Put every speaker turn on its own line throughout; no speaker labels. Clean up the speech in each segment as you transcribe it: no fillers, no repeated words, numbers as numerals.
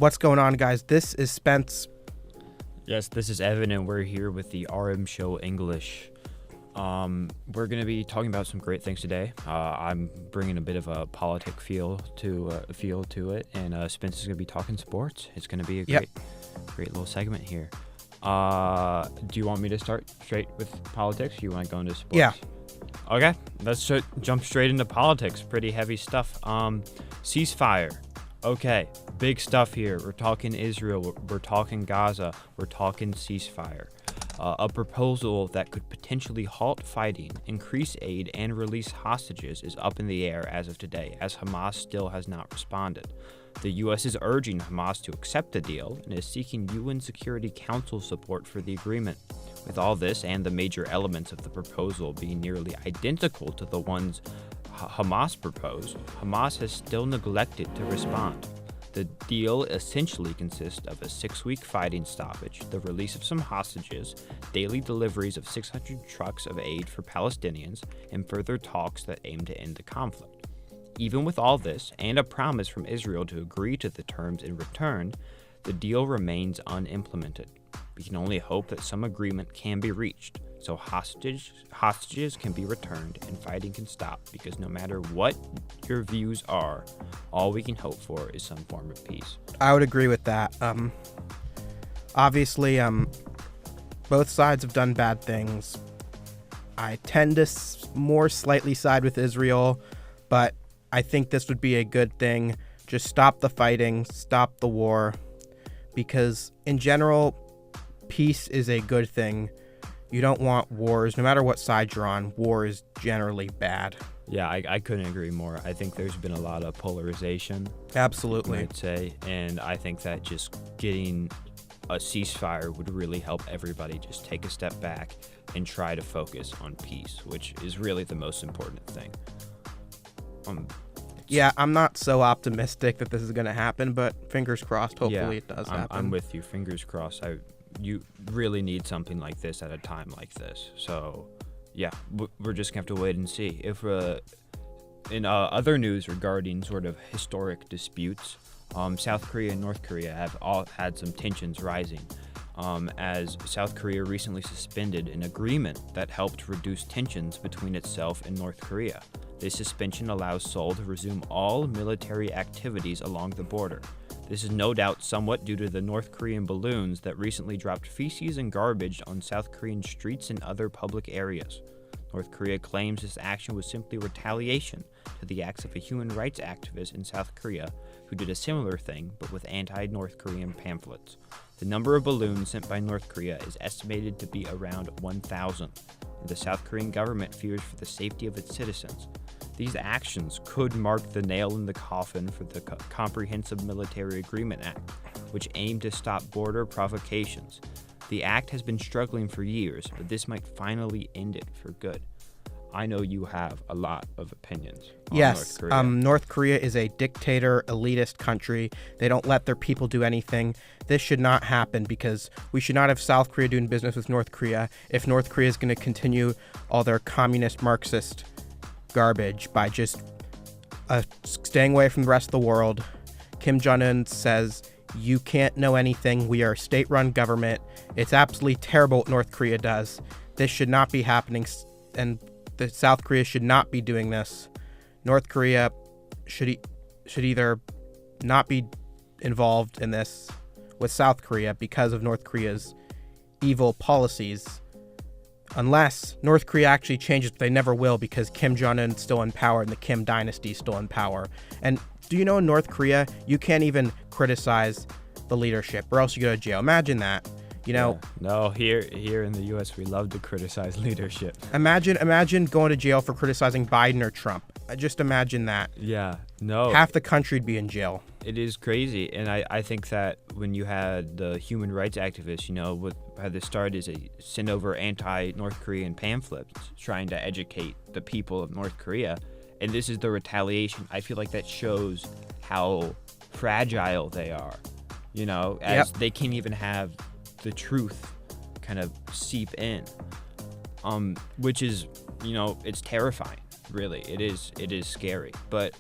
What's going on, guys? This is Spence.
Yes, this is Evan, and we're here with the RM Show English. We're going to be talking about some great things today. I'm bringing a bit of a politic feel to it, and Spence is going to be talking sports. It's going to be a great little segment here. Do you want me to start straight with politics? Or you want to go into sports?
Yeah.
Okay, let's jump straight into politics. Pretty heavy stuff. Ceasefire. Okay, big stuff here. We're talking Israel. We're talking Gaza. We're talking ceasefire. A proposal that could potentially halt fighting, increase aid, and release hostages is up in the air as of today, as Hamas still has not responded. The U.S. is urging Hamas to accept the deal and is seeking UN Security Council support for the agreement. With all this and the major elements of the proposal being nearly identical to the ones Hamas proposed, Hamas has still neglected to respond. The deal essentially consists of a 6-week fighting stoppage, the release of some hostages, daily deliveries of 600 trucks of aid for Palestinians, and further talks that aim to end the conflict. Even with all this, and a promise from Israel to agree to the terms in return, the deal remains unimplemented. We can only hope that some agreement can be reached, so hostages can be returned and fighting can stop, because no matter what your views are, all we can hope for is some form of peace.
I would agree with that. Obviously, both sides have done bad things. I tend to more slightly side with Israel, but I think this would be a good thing. Just stop the fighting, stop the war, because in general, peace is a good thing. You don't want wars. No matter what side you're on, war is generally bad.
Yeah, I couldn't agree more. I think there's been a lot of polarization.
Absolutely.
I'd say, and I think that just getting a ceasefire would really help everybody just take a step back and try to focus on peace, which is really the most important thing.
Yeah, I'm not so optimistic that this is going to happen, but fingers crossed, hopefully it does happen.
I'm with you. Fingers crossed. You really need something like this at a time like this. So, yeah, we're just going to have to wait and see. If in other news regarding sort of historic disputes, South Korea and North Korea have all had some tensions rising, as South Korea recently suspended an agreement that helped reduce tensions between itself and North Korea. This suspension allows Seoul to resume all military activities along the border. This is no doubt somewhat due to the North Korean balloons that recently dropped feces and garbage on South Korean streets and other public areas. North Korea claims this action was simply retaliation to the acts of a human rights activist in South Korea who did a similar thing but with anti-North Korean pamphlets. The number of balloons sent by North Korea is estimated to be around 1,000, and the South Korean government fears for the safety of its citizens. These actions could mark the nail in the coffin for the Comprehensive Military Agreement Act, which aimed to stop border provocations. The act has been struggling for years, but this might finally end it for good. I know you have a lot of opinions on North Korea.
North Korea is a dictator, elitist country. They don't let their people do anything. This should not happen because we should not have South Korea doing business with North Korea if North Korea is going to continue all their communist, Marxist garbage by just staying away from the rest of the world. Kim Jong-un says, you can't know anything. We are a state-run government. It's absolutely terrible what North Korea does. This should not be happening, and the South Korea should not be doing this. North Korea should either not be involved in this with South Korea because of North Korea's evil policies, unless North Korea actually changes, but they never will because Kim Jong-un is still in power and the Kim dynasty is still in power. And do you know in North Korea, you can't even criticize the leadership or else you go to jail. Imagine that. You know,
no, here in the U.S. we love to criticize leadership.
Imagine going to jail for criticizing Biden or Trump. Just imagine that.
Yeah, no.
Half the country'd be in jail.
It is crazy, and I think that when you had the human rights activists, what had this started is send over anti-North Korean pamphlets trying to educate the people of North Korea, and this is the retaliation. I feel like that shows how fragile they are, as they can't even have the truth kind of seep in, which is, it's terrifying. Really, it is scary, but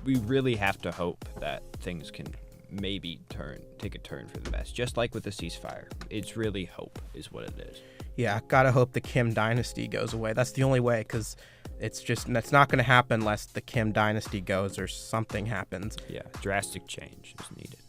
we really have to hope that things can maybe take a turn for the best. Just like with the ceasefire, it's really hope is what it is.
Yeah, gotta hope the Kim dynasty goes away. That's the only way, because that's not going to happen unless the Kim dynasty goes or something happens.
Yeah, drastic change is needed.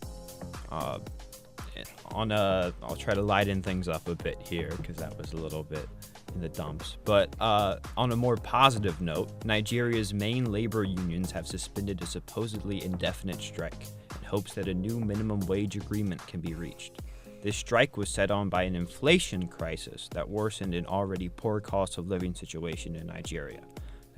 I'll try to lighten things up a bit here because that was a little bit in the dumps. But on a more positive note, Nigeria's main labor unions have suspended a supposedly indefinite strike in hopes that a new minimum wage agreement can be reached. This strike was set on by an inflation crisis that worsened an already poor cost of living situation in Nigeria.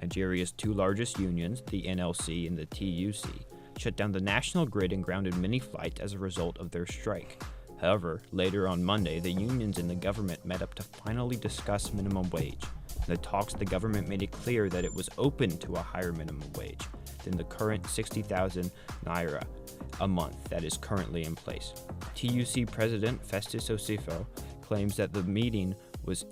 Nigeria's two largest unions, the NLC and the TUC, shut down the national grid and grounded many flights as a result of their strike. However, later on Monday, the unions and the government met up to finally discuss minimum wage. In the talks, the government made it clear that it was open to a higher minimum wage than the current 60,000 naira a month that is currently in place. TUC President Festus Osifo claims that the meeting was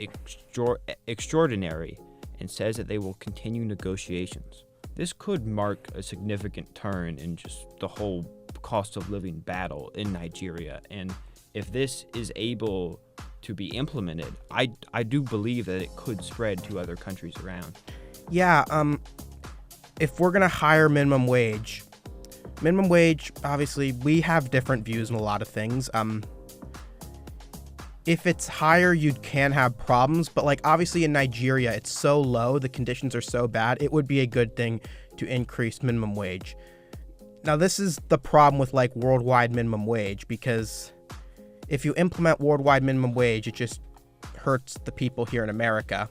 extraordinary and says that they will continue negotiations. This could mark a significant turn in just the whole cost of living battle in Nigeria, and if this is able to be implemented, I do believe that it could spread to other countries around.
Yeah, if we're gonna hire minimum wage, obviously we have different views on a lot of things. If it's higher, you can have problems, but like obviously in Nigeria, it's so low, the conditions are so bad, it would be a good thing to increase minimum wage. Now, this is the problem with like worldwide minimum wage, because if you implement worldwide minimum wage, it just hurts the people here in America.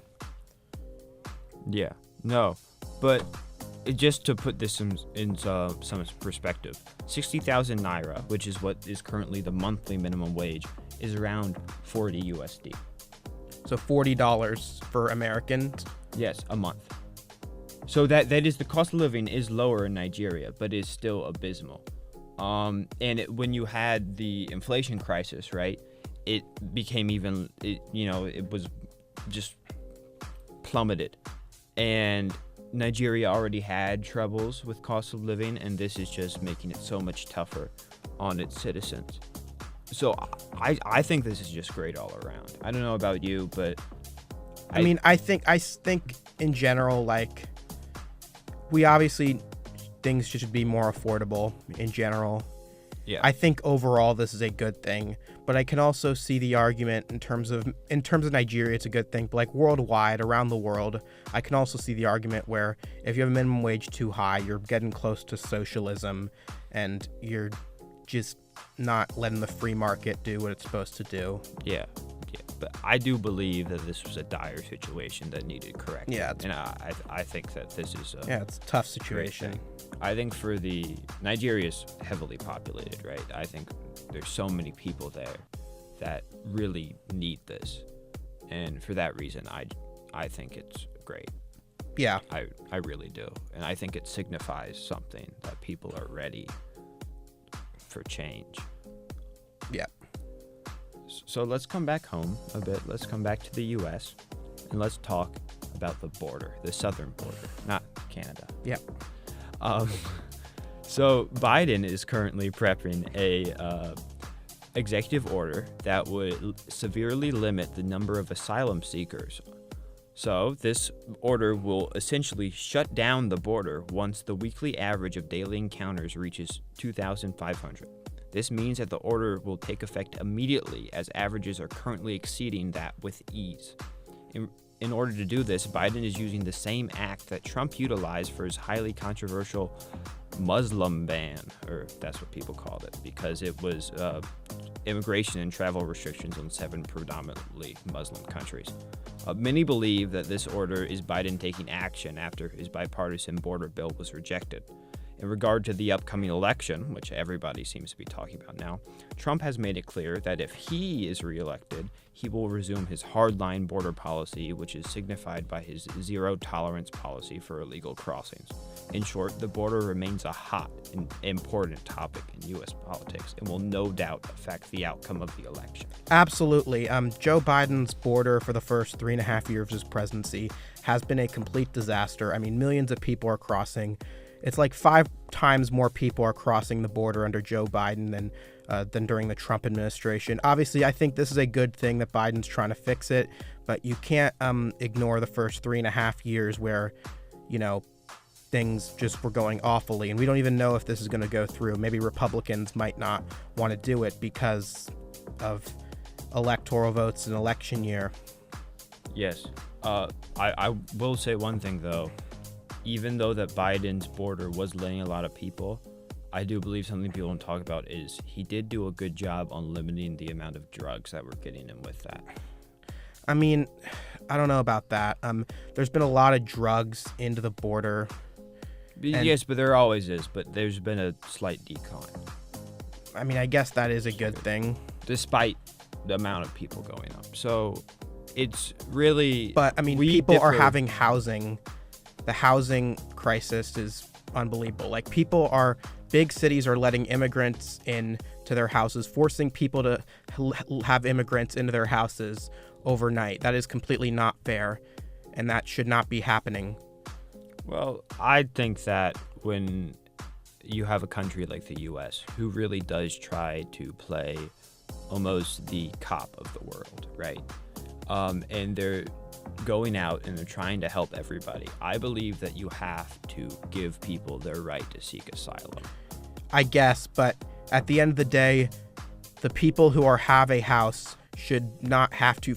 Yeah, no, but just to put this in some perspective, 60,000 naira, which is what is currently the monthly minimum wage, is around 40 USD.
So $40 for Americans?
Yes, a month. So that is, the cost of living is lower in Nigeria, but is still abysmal. When you had the inflation crisis, right, it became it was just plummeted. And Nigeria already had troubles with cost of living, and this is just making it so much tougher on its citizens. So I think this is just great all around. I don't know about you, but
I think in general, like, we obviously things should be more affordable in general.
Yeah.
I think overall this is a good thing, but I can also see the argument in terms of Nigeria, it's a good thing, but like worldwide, around the world, I can also see the argument where if you have a minimum wage too high, you're getting close to socialism and you're just not letting the free market do what it's supposed to do.
Yeah. But I do believe that this was a dire situation that needed correcting.
Yeah.
And I think that this is
it's a tough situation.
I think for Nigeria is heavily populated, right? I think there's so many people there that really need this. And for that reason, I think it's great.
Yeah.
I really do. And I think it signifies something that people are ready for change.
Yeah.
So let's come back home a bit. Let's come back to the U.S. and let's talk about the border, the southern border, not Canada.
Yep.
So Biden is currently prepping a executive order that would severely limit the number of asylum seekers. So this order will essentially shut down the border once the weekly average of daily encounters reaches 2,500. This means that the order will take effect immediately, as averages are currently exceeding that with ease. In order to do this, Biden is using the same act that Trump utilized for his highly controversial Muslim ban, or that's what people called it, because it was immigration and travel restrictions on 7 predominantly Muslim countries. Many believe that this order is Biden taking action after his bipartisan border bill was rejected. In regard to the upcoming election, which everybody seems to be talking about now, Trump has made it clear that if he is reelected, he will resume his hardline border policy, which is signified by his zero-tolerance policy for illegal crossings. In short, the border remains a hot and important topic in U.S. politics and will no doubt affect the outcome of the election.
Absolutely. Joe Biden's border for the first 3.5 years of his presidency has been a complete disaster. I mean, millions of people are crossing. It's like 5 times more people are crossing the border under Joe Biden than during the Trump administration. Obviously, I think this is a good thing that Biden's trying to fix it, but you can't ignore the first 3.5 years where, things just were going awfully, and we don't even know if this is going to go through. Maybe Republicans might not want to do it because of electoral votes in election year.
Yes. I will say one thing, though. Even though that Biden's border was letting a lot of people, I do believe something people don't talk about is he did do a good job on limiting the amount of drugs that were getting in with that.
I mean, I don't know about that. There's been a lot of drugs into the border.
Yes, but there always is, but there's been a slight decline.
I mean, I guess that is a good thing.
Despite the amount of people going up. So it's really...
But, I mean, people are having housing. The housing crisis is unbelievable. Like, big cities are letting immigrants in to their houses, forcing people to have immigrants into their houses overnight. That is completely not fair, and that should not be happening.
Well, I think that when you have a country like the U.S. who really does try to play almost the cop of the world, right? And they're going out and they're trying to help everybody. I believe that you have to give people their right to seek asylum.
I guess, but at the end of the day, the people who have a house should not have to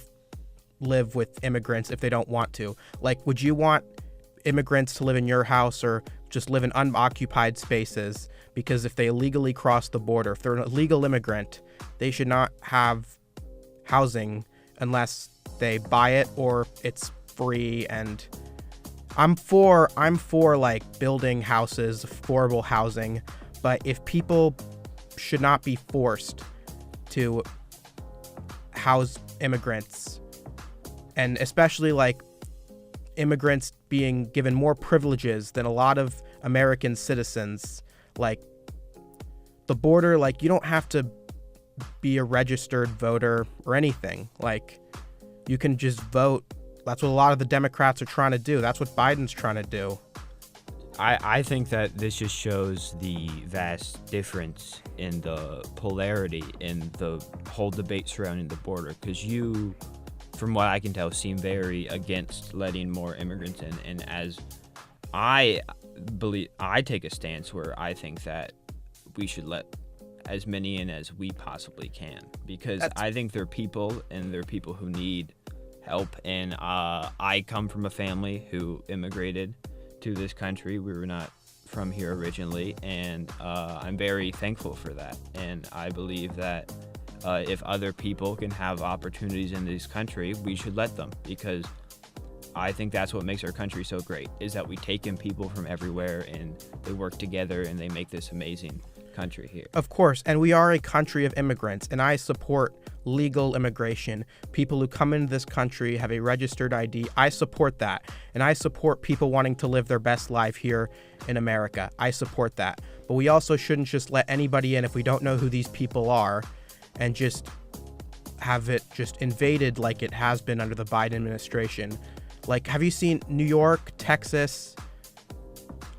live with immigrants if they don't want to. Like, would you want immigrants to live in your house or just live in unoccupied spaces? Because if they illegally cross the border, if they're an illegal immigrant, they should not have housing unless they buy it or it's free. And I'm for like building houses, affordable housing, but if people should not be forced to house immigrants, and especially like immigrants being given more privileges than a lot of American citizens. Like, the border, like, you don't have to be a registered voter or anything. Like, you can just vote. That's what a lot of the Democrats are trying to do. That's what Biden's trying to do.
I think that this just shows the vast difference in the polarity in the whole debate surrounding the border, because you, from what I can tell, seem very against letting more immigrants in. And as I believe, I take a stance where I think that we should let as many in as we possibly can, because I think they're people and they're people who need help. And I come from a family who immigrated to this country. We were not from here originally, and I'm very thankful for that. And I believe that if other people can have opportunities in this country, we should let them, because I think that's what makes our country so great, is that we take in people from everywhere and they work together and they make this amazing country here.
Of course, and we are a country of immigrants, and I support legal immigration. People who come into this country have a registered ID. I support that, and I support people wanting to live their best life here in America. I support that. But we also shouldn't just let anybody in if we don't know who these people are, and just have it just invaded like it has been under the Biden administration. Like, have you seen New York, Texas,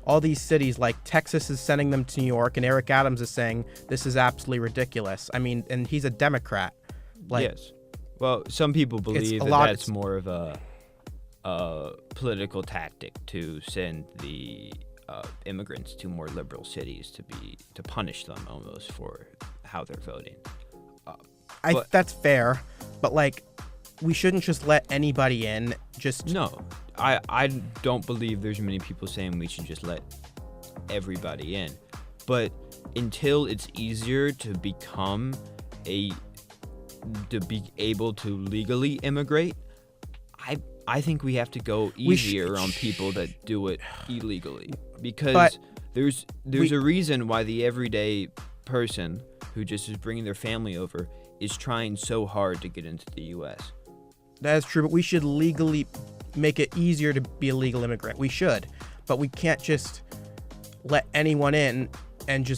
all these cities? Like, Texas is sending them to New York, and Eric Adams is saying this is absolutely ridiculous. I mean, and he's a Democrat. Like,
yes. Well, some people believe that's more of a political tactic to send the immigrants to more liberal cities to punish them almost for how they're voting.
That's fair, but like, we shouldn't just let anybody in.
No, I don't believe there's many people saying we should just let everybody in, but until it's easier to be able to legally immigrate, I think we have to go easier on people that do it illegally, because there's a reason why the everyday person who just is bringing their family over is trying so hard to get into the U.S.
That is true, but we should legally make it easier to be a legal immigrant. We should, but we can't just let anyone in and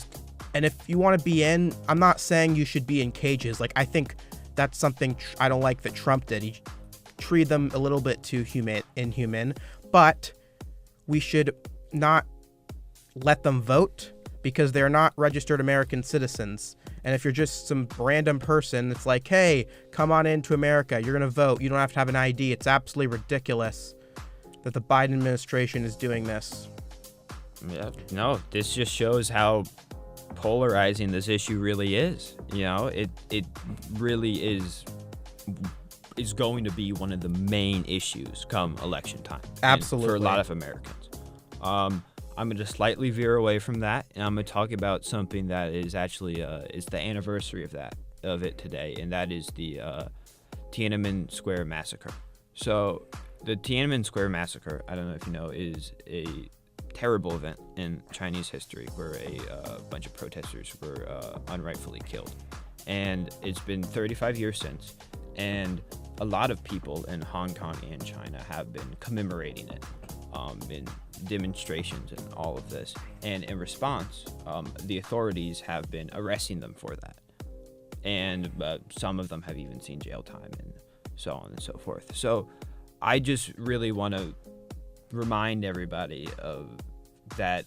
if you want to be in, I'm not saying you should be in cages. Like, I think that's something I don't like that Trump did. He treated them a little bit too inhuman, but we should not let them vote because they're not registered American citizens. And if you're just some random person, it's like, hey, come on into America. You're going to vote. You don't have to have an ID. It's absolutely ridiculous that the Biden administration is doing this.
Yeah, no, this just shows how polarizing this issue really is. You know, it really is going to be one of the main issues come election time.
Absolutely.
For a lot of Americans. I'm going to slightly veer away from that, and I'm going to talk about something that is actually is the anniversary of it today, and that is the Tiananmen Square massacre. So the Tiananmen Square massacre, I don't know if you know, is a terrible event in Chinese history where a bunch of protesters were unrightfully killed. And it's been 35 years since, and a lot of people in Hong Kong and China have been commemorating it in demonstrations and all of this. And in response, the authorities have been arresting them for that. And some of them have even seen jail time and so on and so forth. So I just really want to remind everybody of that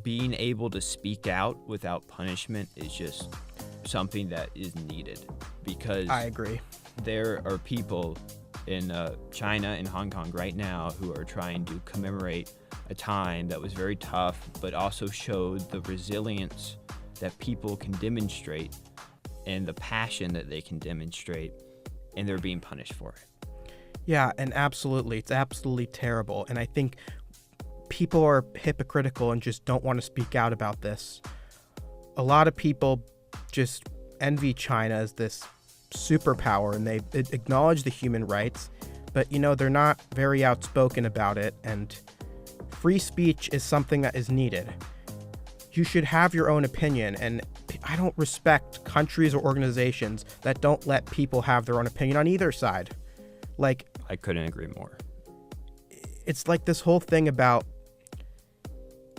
being able to speak out without punishment is just something that is needed, because
I agree.
There are people in China and Hong Kong right now who are trying to commemorate a time that was very tough, but also showed the resilience that people can demonstrate and the passion that they can demonstrate, and they're being punished for it.
Yeah, and absolutely. It's absolutely terrible. And I think people are hypocritical and just don't want to speak out about this. A lot of people just envy China as this superpower, and they acknowledge the human rights, but, you know, they're not very outspoken about it. And free speech is something that is needed. You should have your own opinion, and I don't respect countries or organizations that don't let people have their own opinion on either side. Like,
I couldn't agree more.
It's like this whole thing about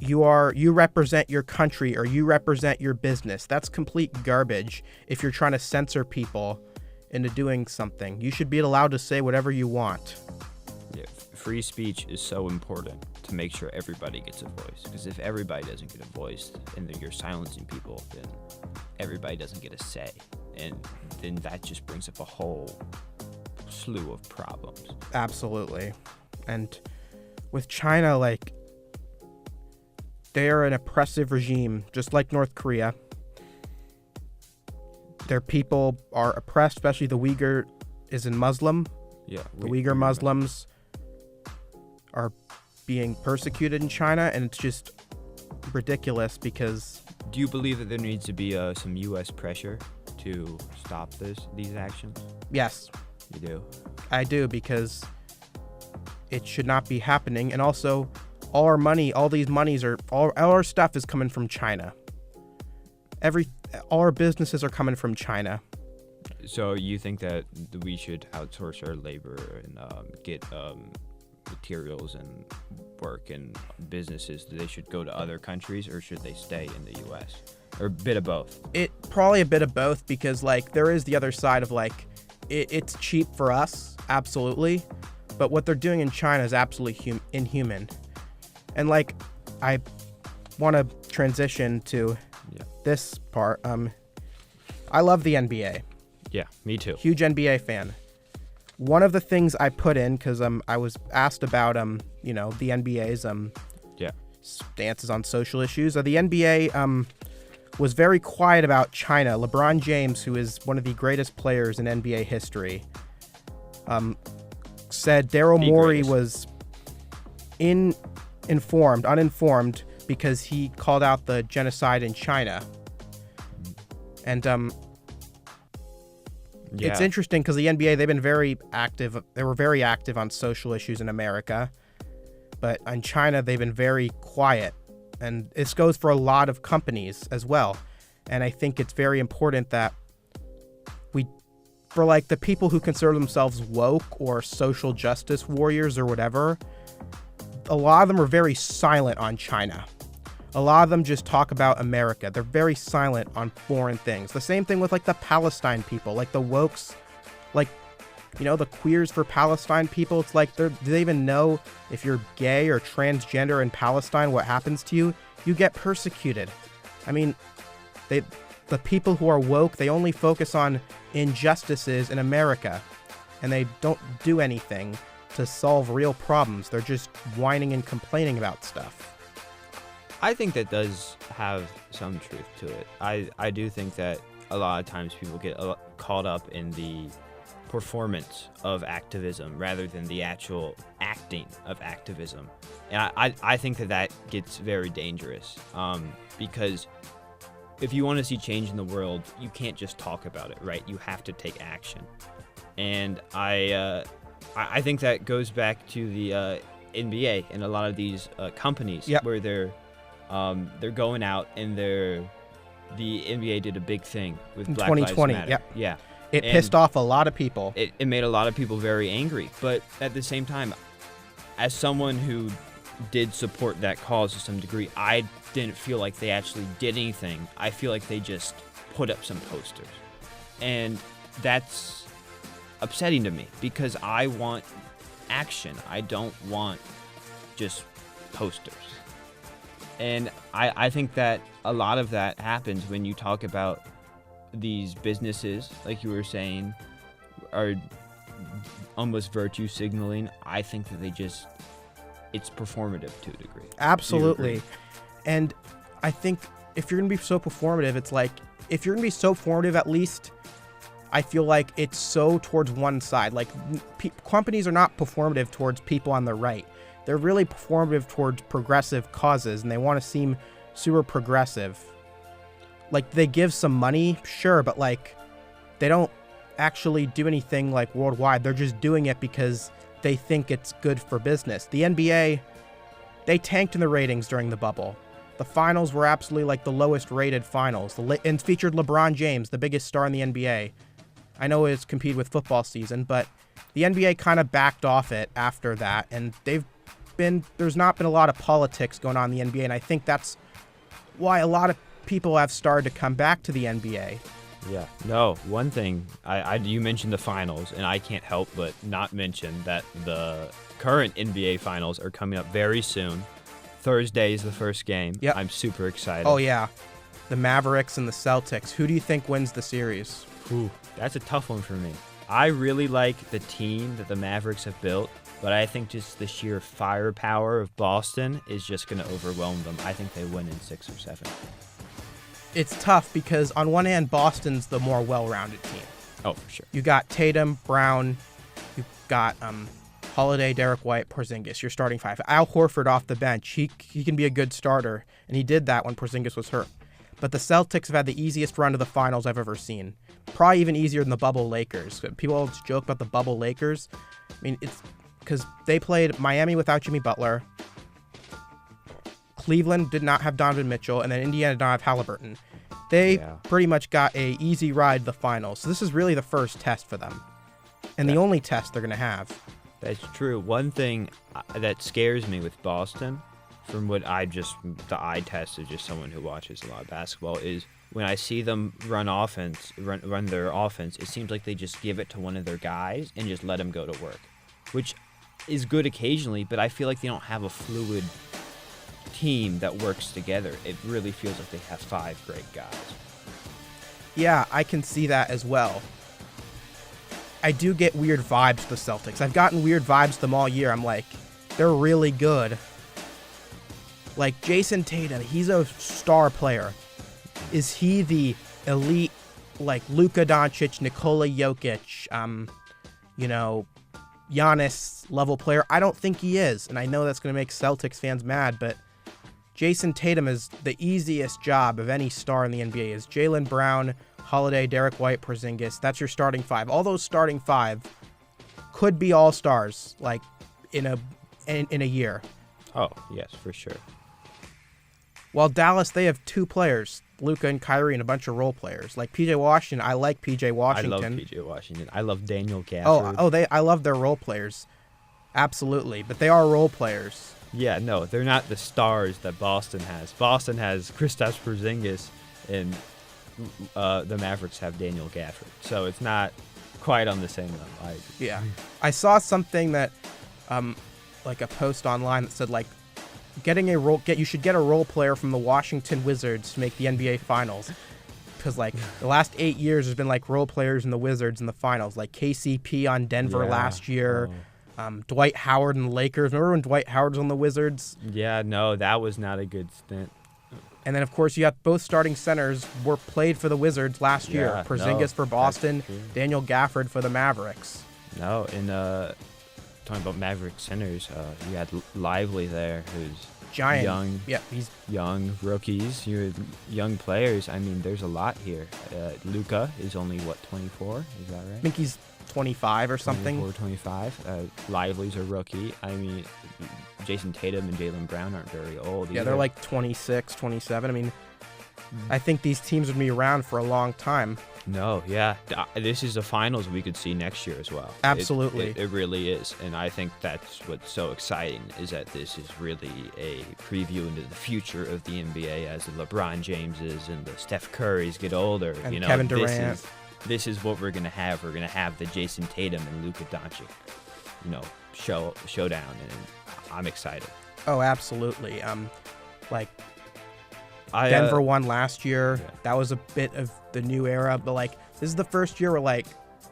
you represent your country or you represent your business. That's complete garbage if you're trying to censor people into doing something. You should be allowed to say whatever you want.
Yeah, free speech is so important to make sure everybody gets a voice, because if everybody doesn't get a voice and then you're silencing people, then everybody doesn't get a say, and then that just brings up a whole slew of problems.
Absolutely. And with China, like, they are an oppressive regime, just like North Korea. Their people are oppressed, especially the Uyghur is in Muslim.
Yeah,
the Uyghur Muslims are being persecuted in China, and it's just ridiculous because...
Do you believe that there needs to be some U.S. pressure to stop these actions?
Yes.
You do?
I do, because it should not be happening. And also, all our money, all our stuff is coming from China. All our businesses are coming from China.
So you think that we should outsource our labor and get materials and work and businesses? They should go to other countries, or should they stay in the U.S.? Or a bit of both?
Probably a bit of both, because, like, there is the other side of, like, it's cheap for us, absolutely, but what they're doing in China is absolutely inhuman. And, like, I want to transition to this part. I love the NBA.
Yeah, me too.
Huge NBA fan. One of the things I put in, because I was asked about the NBA's stances on social issues. The NBA was very quiet about China. LeBron James, who is one of the greatest players in NBA history, said Daryl Morey was uninformed because he called out the genocide in China. And it's interesting because the NBA, they've been very active. They were very active on social issues in America, but in China, they've been very quiet. And this goes for a lot of companies as well. And I think it's very important that for like the people who consider themselves woke or social justice warriors or whatever, a lot of them are very silent on China. A lot of them just talk about America. They're very silent on foreign things. The same thing with like the Palestine people, like the wokes, like the queers for Palestine people. It's like, do they even know if you're gay or transgender in Palestine, what happens to you? You get persecuted. I mean, the people who are woke, they only focus on injustices in America, and they don't do anything to solve real problems. They're just whining and complaining about stuff.
I think that does have some truth to it. I do think that a lot of times people get caught up in the performance of activism rather than the actual acting of activism. And I think that gets very dangerous because if you want to see change in the world, you can't just talk about it, right? You have to take action. And I think that goes back to the NBA and a lot of these companies where they're going out and the NBA did a big thing with
in
Black
2020,
Lives Matter. Yeah.
It pissed off a lot of people.
It made a lot of people very angry. But at the same time, as someone who did support that cause to some degree, I didn't feel like they actually did anything. I feel like they just put up some posters. And that's upsetting to me because I want action. I don't want just posters. And I think that a lot of that happens when you talk about these businesses, like you were saying, are almost virtue signaling. I think that it's performative to a degree.
Absolutely. And I think if you're going to be so performative, it's like, if you're going to be so performative, at least I feel like it's so towards one side. Like, companies are not performative towards people on the right. They're really performative towards progressive causes, and they want to seem super progressive. Like, they give some money, sure, but like, they don't actually do anything like worldwide. They're just doing it because they think it's good for business. The NBA, they tanked in the ratings during the bubble. The finals were absolutely like the lowest rated finals. And featured LeBron James, the biggest star in the NBA. I know it's competed with football season, but the NBA kind of backed off it after that, and there's not been a lot of politics going on in the NBA, and I think that's why a lot of people have started to come back to the NBA.
Yeah. No, one thing, you mentioned the finals, and I can't help but not mention that the current NBA finals are coming up very soon. Thursday is the first game.
Yep.
I'm super excited.
Oh, yeah. The Mavericks and the Celtics. Who do you think wins the series?
Ooh, that's a tough one for me. I really like the team that the Mavericks have built, but I think just the sheer firepower of Boston is just going to overwhelm them. I think they win in 6 or 7.
It's tough because on one hand, Boston's the more well-rounded team.
Oh, for sure.
You got Tatum, Brown, you've got Holiday, Derek White, Porzingis, your starting five. Al Horford off the bench, he can be a good starter, and he did that when Porzingis was hurt. But the Celtics have had the easiest run to the finals I've ever seen. Probably even easier than the bubble Lakers. People always joke about the bubble Lakers. I mean, it's because they played Miami without Jimmy Butler. Cleveland did not have Donovan Mitchell, and then Indiana did not have Halliburton. They pretty much got a easy ride to the finals. So this is really the first test for them, and the only test they're going to have.
That's true. One thing that scares me with Boston, from what the eye test of just someone who watches a lot of basketball, is when I see them run their offense, it seems like they just give it to one of their guys and just let him go to work, which is good occasionally, but I feel like they don't have a fluid team that works together. It really feels like they have 5 great guys.
Yeah, I can see that as well. I do get weird vibes to the Celtics. I've gotten weird vibes to them all year. I'm like, they're really good. Like Jason Tatum, he's a star player. Is he the elite, like Luka Doncic, Nikola Jokic, Giannis level player? I don't think he is, and I know that's going to make Celtics fans mad, but Jason Tatum is the easiest job of any star in the NBA. Is Jaylen Brown, Holiday, Derek White, Porzingis. That's your starting 5. All those starting 5 could be all stars, like in a year.
Oh yes, for sure.
While Dallas, they have 2 players, Luka and Kyrie, and a bunch of role players. Like P.J. Washington, I like P.J. Washington.
I love P.J. Washington. I love Daniel Gafford.
I love their role players. Absolutely. But they are role players.
Yeah, no, they're not the stars that Boston has. Boston has Kristaps Porzingis, and the Mavericks have Daniel Gafford. So it's not quite on the same level.
Yeah. I saw something that, like a post online that said, like, you should get a role player from the Washington Wizards to make the NBA Finals. Because, like, the last 8 years there's been, like, role players in the Wizards in the finals. Like, KCP on Denver last year. Dwight Howard and the Lakers. Remember when Dwight Howard was on the Wizards?
Yeah, no, that was not a good stint.
And then, of course, you got both starting centers were played for the Wizards last year. Porzingis for Boston, Daniel Gafford for the Mavericks.
No, and talking about Maverick centers, you had Lively there, who's
giant.
Young.
Yeah, he's
young rookies. You had young players. I mean, there's a lot here. Luka is only, 24? Is that right?
I think he's 25 or something.
24, 25. Lively's a rookie. I mean, Jason Tatum and Jaylen Brown aren't very old either.
They're like 26, 27. I mean, I think these teams would be around for a long time.
No, yeah. This is the finals we could see next year as well.
Absolutely.
It really is. And I think that's what's so exciting, is that this is really a preview into the future of the NBA as the LeBron Jameses and the Steph Currys get older.
And Kevin Durant.
This is what we're going to have. We're going to have the Jason Tatum and Luka Doncic, showdown. And I'm excited.
Oh, absolutely. Denver won last year.
Yeah.
That was a bit of the new era, but like this is the first year where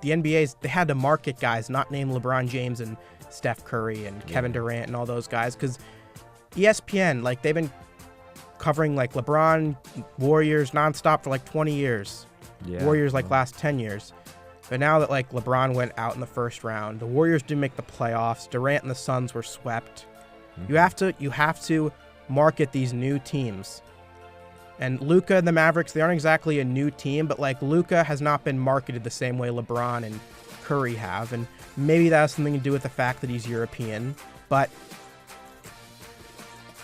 the they had to market guys not named LeBron James and Steph Curry and Kevin Durant and all those guys, because ESPN, they've been covering LeBron Warriors nonstop for 20 years.
Yeah.
Warriors last 10 years. But now that LeBron went out in the first round, the Warriors didn't make the playoffs. Durant and the Suns were swept. Mm-hmm. You have to market these new teams. And Luka and the Mavericks, they aren't exactly a new team, but Luka has not been marketed the same way LeBron and Curry have, and maybe that has something to do with the fact that he's European. But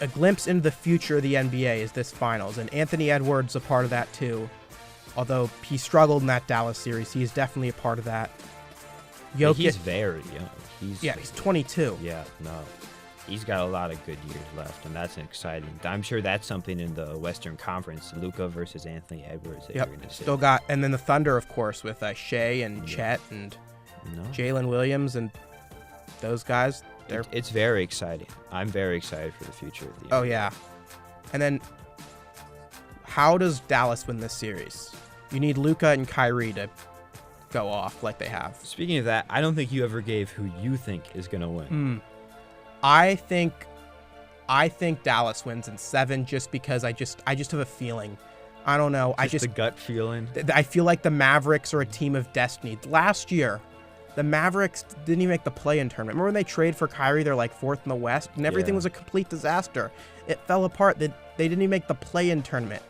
a glimpse into the future of the NBA is this finals, and Anthony Edwards is a part of that too. Although he struggled in that Dallas series, he's definitely a part of that.
He's very young.
He's 22.
Yeah, no. He's got a lot of good years left, and that's exciting. I'm sure that's something in the Western Conference, Luka versus Anthony Edwards, that you're going to see.
Still got, and then the Thunder, of course, with Shea and Chet and Jalen Williams and those guys.
It's very exciting. I'm very excited for the future of the NBA.
Oh, yeah. And then, how does Dallas win this series? You need Luka and Kyrie to go off like they have.
Speaking of that, I don't think you ever gave who you think is going to win.
I think Dallas wins in 7 just because I just have a feeling. I don't know.
Just a gut feeling.
I feel like the Mavericks are a team of destiny. Last year, the Mavericks didn't even make the play-in tournament. Remember when they traded for Kyrie? They're 4th in the West, and everything was a complete disaster. It fell apart. They didn't even make the play-in tournament.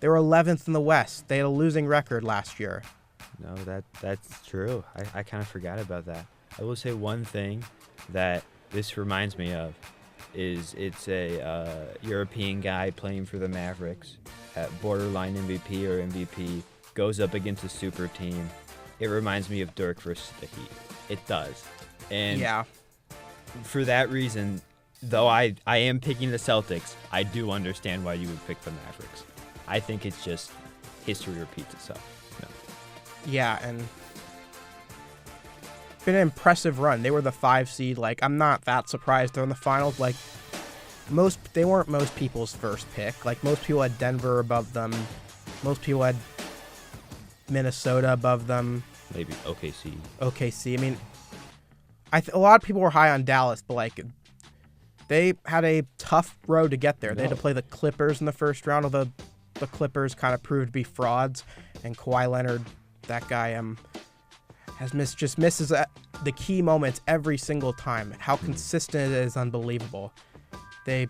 They were 11th in the West. They had a losing record last year.
No, that's true. I kind of forgot about that. I will say one thing that this reminds me of is it's a European guy playing for the Mavericks at borderline MVP or MVP, goes up against a super team. It reminds me of Dirk versus the Heat. It does. And for that reason, though I am picking the Celtics, I do understand why you would pick the Mavericks. I think it's just history repeats itself. No.
Yeah, and been an impressive run. They were the 5 seed. I'm not that surprised they're in the finals. They weren't most people's first pick. Most people had Denver above them. Most people had Minnesota above them.
Maybe OKC.
I mean, a lot of people were high on Dallas, but they had a tough road to get there. They had to play the Clippers in the first round, although the Clippers kind of proved to be frauds, and Kawhi Leonard, that guy, misses the key moments every single time. How consistent it is unbelievable. And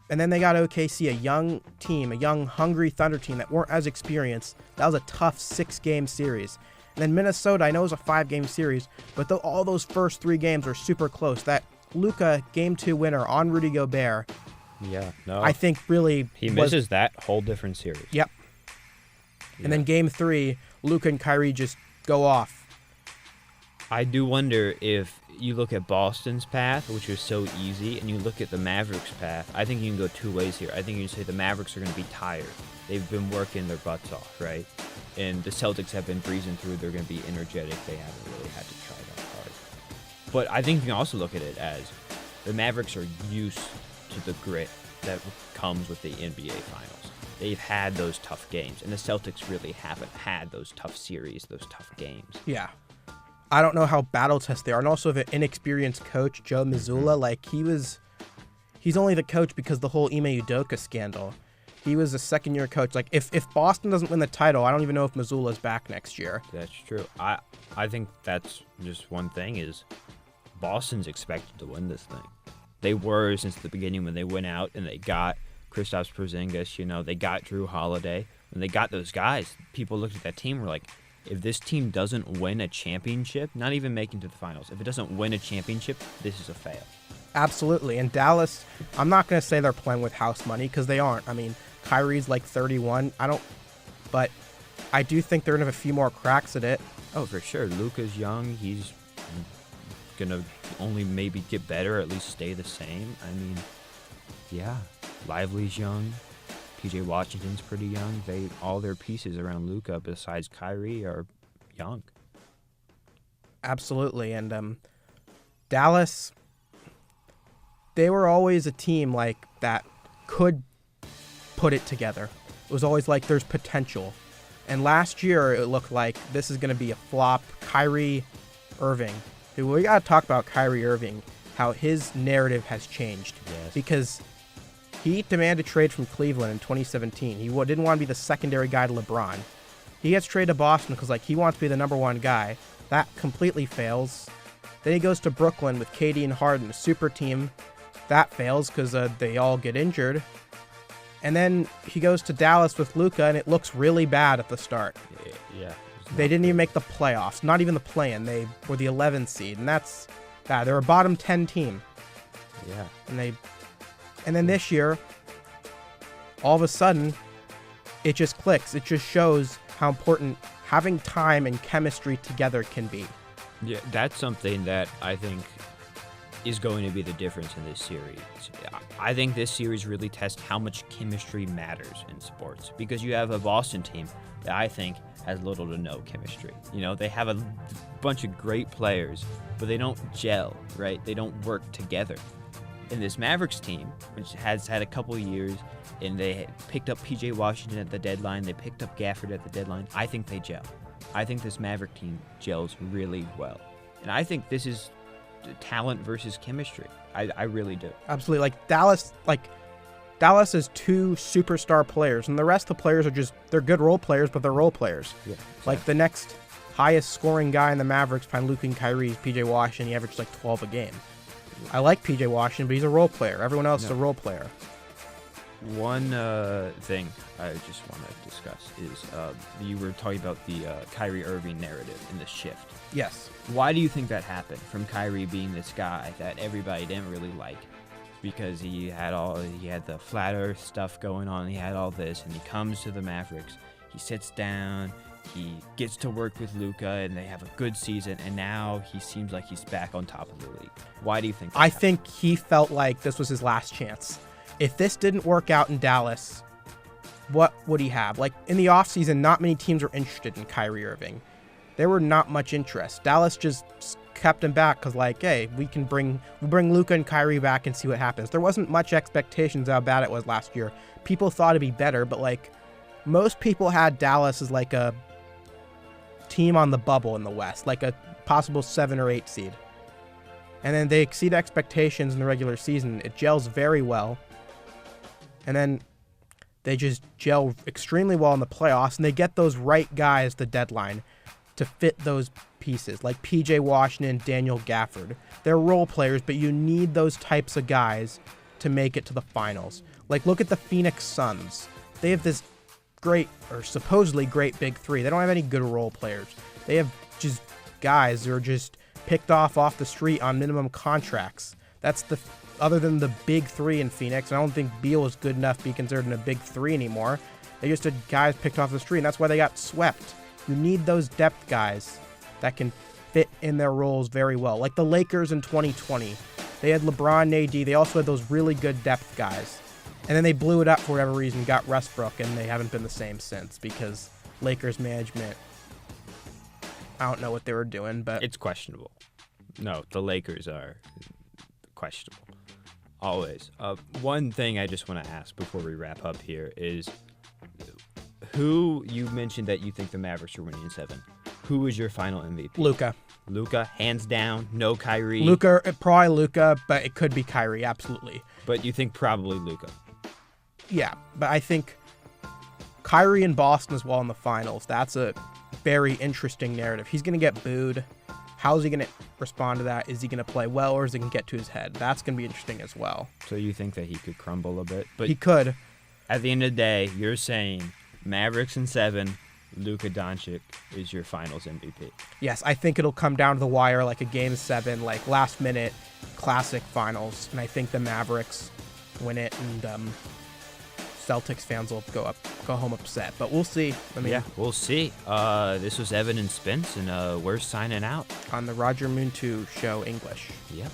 then they got OKC, a young team, a young, hungry Thunder team that weren't as experienced. That was a tough 6-game series. And then Minnesota, I know it was a 5-game series, but all those first 3 games were super close. That Luka Game 2 winner on Rudy Gobert, I think really
he misses that whole different series.
Yep. Yeah. And then Game 3, Luka and Kyrie just go off.
I do wonder if you look at Boston's path, which was so easy, and you look at the Mavericks' path. I think you can go 2 ways here. I think you can say the Mavericks are going to be tired. They've been working their butts off, right? and the Celtics have been breezing through. They're going to be energetic. They haven't really had to try that hard. But I think you can also look at it as the Mavericks are used to the grit that comes with the NBA Finals. They've had those tough games, and the Celtics really haven't had those tough series, those tough games.
Yeah. I don't know how battle-tested they are. And also the inexperienced coach, Joe Mazzulla, like he's only the coach because the whole Ime Udoka scandal. He was a second-year coach. Like, if Boston doesn't win the title, I don't even know if Mazzulla's back next year.
That's true. I think that's just one thing is Boston's expected to win this thing. They were since the beginning when they went out and they got Kristaps Porzingis, they got Drew Holiday. When they got those guys, people looked at that team and were like, if this team doesn't win a championship, not even making to the finals, if it doesn't win a championship, this is a fail.
Absolutely. And Dallas, I'm not going to say they're playing with house money because they aren't. I mean, Kyrie's like 31. But I do think they're going to have a few more cracks at it.
Oh, for sure. Luka's young. He's going to only maybe get better, at least stay the same. I mean, yeah. Lively's young. PJ Washington's pretty young. All their pieces around Luka, besides Kyrie, are young.
Absolutely. And Dallas, they were always a team like that could put it together. It was always like there's potential. And last year, it looked like this is going to be a flop. Kyrie Irving. We got to talk about Kyrie Irving, how his narrative has changed.
Yes.
Because he demanded trade from Cleveland in 2017. He didn't want to be the secondary guy to LeBron. He gets traded to Boston because he wants to be the number one guy. That completely fails. Then he goes to Brooklyn with KD and Harden, a super team. That fails because they all get injured. And then he goes to Dallas with Luka, and it looks really bad at the start.
Yeah.
They didn't even make the playoffs, not even the play-in. They were the 11th seed, and that's bad. They're a bottom 10 team.
Yeah.
And then this year, all of a sudden, it just clicks. It just shows how important having time and chemistry together can be.
Yeah, that's something that I think is going to be the difference in this series. I think this series really tests how much chemistry matters in sports because you have a Boston team that I think has little to no chemistry. They have a bunch of great players, but they don't gel, right? They don't work together. In this Mavericks team, which has had a couple of years, and they picked up PJ Washington at the deadline, they picked up Gafford at the deadline, I think they gel. I think this Maverick team gels really well. And I think this is talent versus chemistry. I really do.
Absolutely. Dallas has two superstar players, and the rest of the players they're good role players, but they're role players.
Yeah, exactly.
The next highest scoring guy in the Mavericks behind Luka and Kyrie is PJ Washington. He averaged 12 a game. I like PJ Washington, but he's a role player. Everyone else is a role player.
One thing I just want to discuss is you were talking about the Kyrie Irving narrative in the shift.
Yes.
Why do you think that happened from Kyrie being this guy that everybody didn't really like? Because he had the flat earth stuff going on, he had all this, and he comes to the Mavericks, he sits down, he gets to work with Luka, and they have a good season, and now he seems like he's back on top of the league. Why do you think that happened?
think he felt like this was his last chance. If this didn't work out in Dallas, what would he have? In the offseason, not many teams were interested in Kyrie Irving. There were not much interest. Dallas just kept him back because, hey, we'll bring Luka and Kyrie back and see what happens. There wasn't much expectations how bad it was last year. People thought it'd be better, but, most people had Dallas as, a team on the bubble in the West, a possible 7 or 8 seed. And then they exceed expectations in the regular season. It gels very well. And then they just gel extremely well in the playoffs, and they get those right guys the deadline to fit those pieces, like PJ Washington, Daniel Gafford. They're role players, but you need those types of guys to make it to the finals. Look at the Phoenix Suns. They have this great, or supposedly great, big three. They don't have any good role players. They have just guys who are just picked off the street on minimum contracts. That's other than the big three in Phoenix. I don't think Beal is good enough to be considered in a big three anymore. They just had guys picked off the street, and that's why they got swept. You need those depth guys that can fit in their roles very well. Like the Lakers in 2020. They had LeBron and AD. They also had those really good depth guys. And then they blew it up for whatever reason, got Westbrook, and they haven't been the same since because Lakers management, I don't know what they were doing, but
It's questionable. No, the Lakers are questionable. Always. One thing I just want to ask before we wrap up here is who you mentioned that you think the Mavericks are winning in 7. Who is your final MVP?
Luka.
Luka, hands down, no Kyrie.
Probably Luka, but it could be Kyrie, absolutely.
But you think probably Luka.
Yeah, but I think Kyrie in Boston as well in the finals. That's a very interesting narrative. He's going to get booed. How is he going to respond to that? Is he going to play well, or is it going to get to his head? That's going to be interesting as well.
So you think that he could crumble a bit? But
He could.
at the end of the day, you're saying Mavericks in 7, Luka Doncic is your finals MVP.
Yes, I think it'll come down to the wire like a Game 7, like last-minute classic finals, and I think the Mavericks win it, and Celtics fans will go home upset. But we'll see.
Yeah, we'll see. This was Evan and Spence, and we're signing out.
On the Roger Muntu Show English.
Yep.